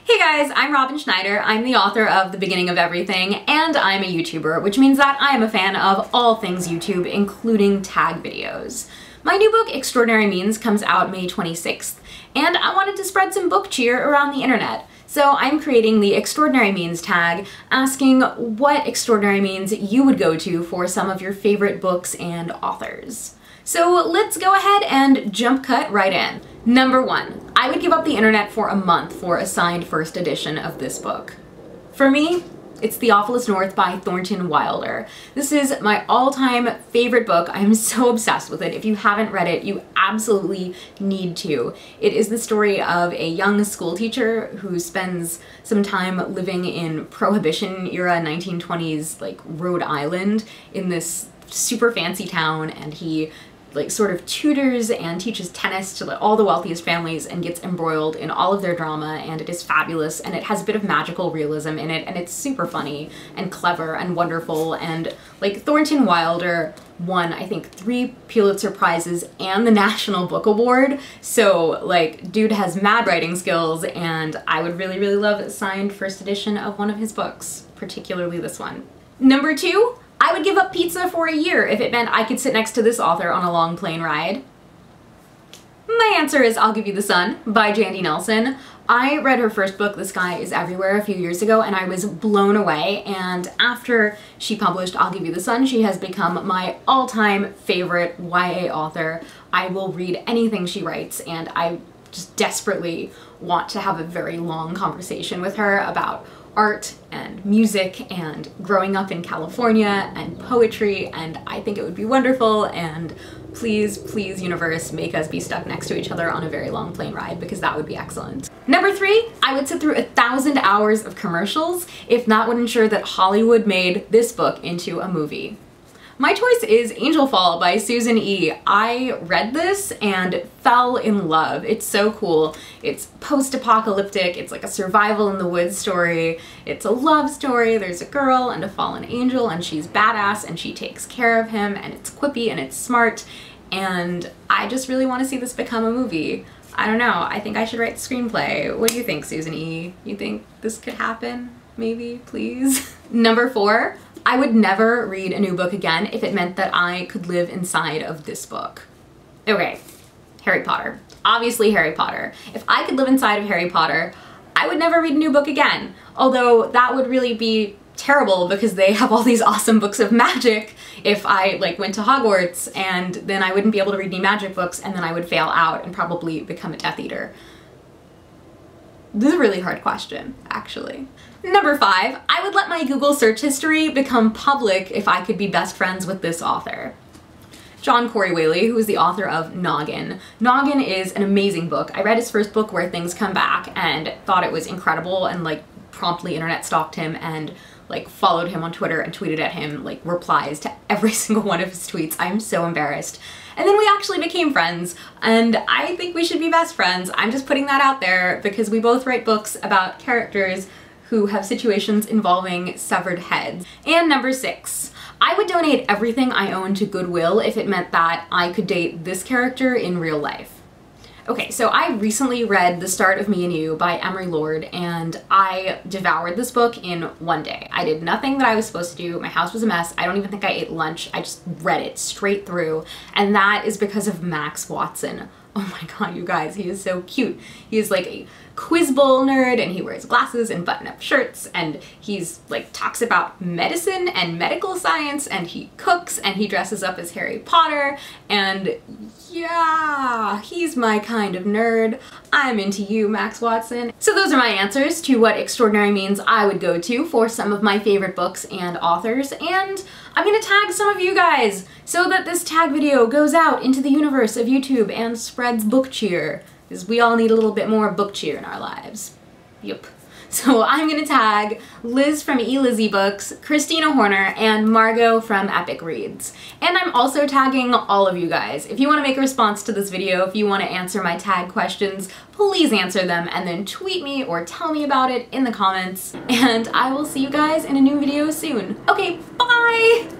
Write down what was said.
Hey guys, I'm Robin Schneider. I'm the author of The Beginning of Everything, and I'm a YouTuber, which means that I am a fan of all things YouTube, including tag videos. My new book, Extraordinary Means, comes out May 26th, and I wanted to spread some book cheer around the internet. So I'm creating the Extraordinary Means tag, asking what extraordinary means you would go to for some of your favorite books and authors. So let's go ahead and jump cut right in. Number 1, I would give up the internet for a month for a signed first edition of this book. For me, it's The Awfulest North by Thornton Wilder. This is my all-time favorite book. I'm so obsessed with it. If you haven't read it, you absolutely need to. It is the story of a young school teacher who spends some time living in Prohibition-era 1920s, like, Rhode Island in this super fancy town, and he sort of tutors and teaches tennis to all the wealthiest families and gets embroiled in all of their drama, and it is fabulous, and it has a bit of magical realism in it, and it's super funny and clever and wonderful. And Thornton Wilder won, I think, 3 Pulitzer Prizes and the National Book Award, so dude has mad writing skills, and I would really, really love a signed first edition of one of his books, particularly this one. Number 2, I would give up pizza for a year if it meant I could sit next to this author on a long plane ride. My answer is I'll Give You the Sun by Jandy Nelson. I read her first book, The Sky is Everywhere, a few years ago, and I was blown away, and after she published I'll Give You the Sun, she has become my all-time favorite YA author. I will read anything she writes, and I just desperately want to have a very long conversation with her about art and music and growing up in California and poetry, and I think it would be wonderful, and please, please, universe, make us be stuck next to each other on a very long plane ride, because that would be excellent. Number 3, I would sit through 1,000 hours of commercials if that would ensure that Hollywood made this book into a movie. My choice is Angel Fall by Susan E. I read this and fell in love. It's so cool. It's post-apocalyptic, it's like a survival in the woods story, it's a love story, there's a girl and a fallen angel, and she's badass and she takes care of him, and it's quippy and it's smart, and I just really want to see this become a movie. I don't know, I think I should write the screenplay. What do you think, Susan E? You think this could happen? Maybe, please? Number 4, I would never read a new book again if it meant that I could live inside of this book. Okay, Harry Potter. Obviously Harry Potter. If I could live inside of Harry Potter, I would never read a new book again. Although that would really be terrible because they have all these awesome books of magic if I went to Hogwarts, and then I wouldn't be able to read any magic books, and then I would fail out and probably become a Death Eater. This is a really hard question, actually. Number 5, I would let my Google search history become public if I could be best friends with this author. John Corey Whaley, who is the author of Noggin. Noggin is an amazing book. I read his first book, Where Things Come Back, and thought it was incredible, and promptly internet stalked him and followed him on Twitter and tweeted at him replies to every single one of his tweets. I'm so embarrassed. And then we actually became friends, and I think we should be best friends. I'm just putting that out there because we both write books about characters who have situations involving severed heads. And number 6, I would donate everything I own to Goodwill if it meant that I could date this character in real life. Okay, so I recently read The Start of Me and You by Emery Lord, and I devoured this book in one day. I did nothing that I was supposed to do. My house was a mess. I don't even think I ate lunch. I just read it straight through, and that is because of Max Watson. Oh my god, you guys, he is so cute. He is a quiz bowl nerd, and he wears glasses and button-up shirts, and he's talks about medicine and medical science, and he cooks, and he dresses up as Harry Potter, and yeah, he's my kind of nerd. I'm into you, Max Watson. So those are my answers to what extraordinary means I would go to for some of my favorite books and authors, and I'm gonna tag some of you guys so that this tag video goes out into the universe of YouTube and spreads book cheer, because we all need a little bit more book cheer in our lives. Yup. So I'm gonna tag Liz from eLizzie Books, Christina Horner, and Margot from Epic Reads. And I'm also tagging all of you guys. If you want to make a response to this video, if you want to answer my tag questions, please answer them and then tweet me or tell me about it in the comments. And I will see you guys in a new video soon. Okay, bye!